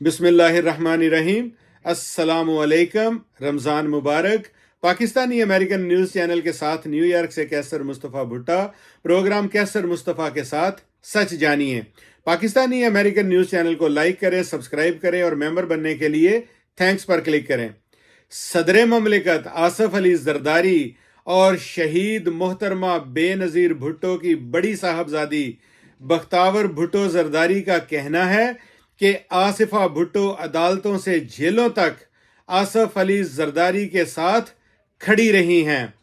बिस्मिल्लाहिर्रहमानिर्रहीम। अस्सलाम वालेकुम। रमज़ान मुबारक। पाकिस्तानी अमेरिकन न्यूज़ चैनल के साथ न्यूयॉर्क से कैसर मुस्तफ़ा भुट्टा। प्रोग्राम कैसर मुस्तफ़ा के साथ सच जानिए। पाकिस्तानी अमेरिकन न्यूज़ चैनल को लाइक करें, सब्सक्राइब करें और मेंबर बनने के लिए थैंक्स पर क्लिक करें। सदर ममलिकत आसफ अली जरदारी और शहीद मोहतरमा बेनज़ीर भुट्टो की बड़ी साहबजादी बख्तावर भुट्टो जरदारी का कहना है कि आसिफा भुट्टो अदालतों से जेलों तक आसफ अली जरदारी के साथ खड़ी रही हैं।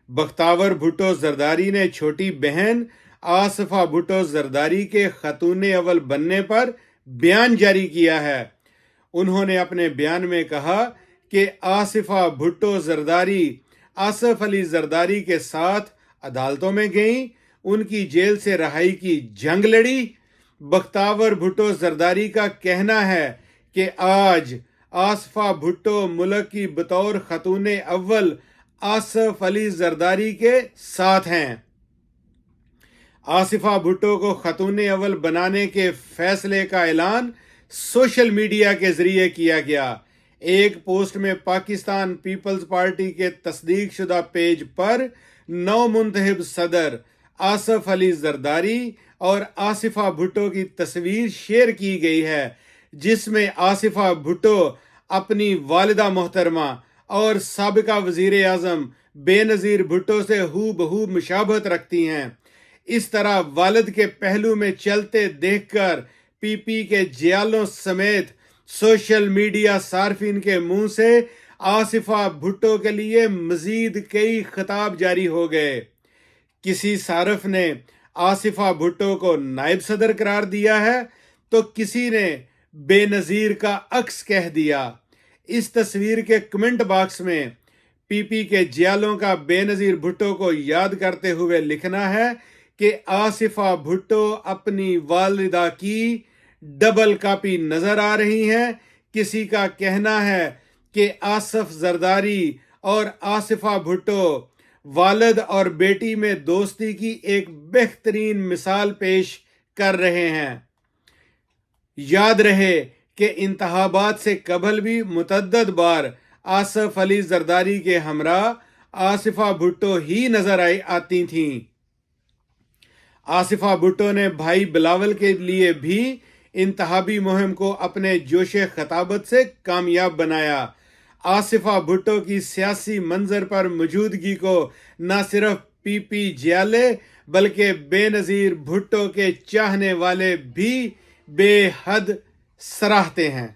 बख्तावर भुट्टो जरदारी ने छोटी बहन आसिफा भुट्टो जरदारी के खतून अव्वल बनने पर बयान जारी किया है। उन्होंने अपने बयान में कहा कि आसिफा भुट्टो जरदारी आसफ अली जरदारी के साथ अदालतों में गईं, उनकी जेल से रहाई की जंग लड़ी। बख्तावर भुट्टो जरदारी का कहना है कि आज आसिफा भुट्टो मुल्क की बतौर खतून अव्वल आसफ अली जरदारी के साथ हैं। आसिफा भुट्टो को खतून अव्वल बनाने के फैसले का ऐलान सोशल मीडिया के जरिए किया गया। एक पोस्ट में पाकिस्तान पीपल्स पार्टी के तस्दीक शुदा पेज पर नौ मुंतखब सदर आसफ अली जरदारी और आसिफा भुट्टो की तस्वीर शेयर की गई है, जिसमें आसिफा भुट्टो अपनी वालिदा मोहतरमा और साबिका वजीर आजम बेनज़ीर भुट्टो से हूबहू मुशाबहत रखती हैं। इस तरह वालिद के पहलू में चलते देखकर पीपी के जियालों समेत सोशल मीडिया सार्फिन के मुंह से आसिफा भुट्टो के लिए मजीद कई खिताब जारी हो गए। किसी सारफ ने आसिफा भुट्टो को नायब सदर करार दिया है तो किसी ने बेनज़ीर का अक्स कह दिया। इस तस्वीर के कमेंट बॉक्स में पीपी के जियालों का बेनज़ीर भुट्टो को याद करते हुए लिखना है कि आसिफा भुट्टो अपनी वालिदा की डबल कॉपी नजर आ रही हैं। किसी का कहना है कि आसफ जरदारी और आसिफा भुट्टो वालिद और बेटी में दोस्ती की एक बेहतरीन मिसाल पेश कर रहे हैं। याद रहे कि इंतखाबात से कबल भी मुतअद्दिद बार आसफ अली जरदारी के हमरा आसिफा भुट्टो ही नजर आती थीं। आसिफा भुट्टो ने भाई बिलावल के लिए भी इंतखाबी मुहिम को अपने जोशे खताबत से कामयाब बनाया। आसिफा भुट्टो की सियासी मंजर पर मौजूदगी को न सिर्फ पीपी जियाले बल्कि बेनज़ीर भुट्टो के चाहने वाले भी बेहद सराहते हैं।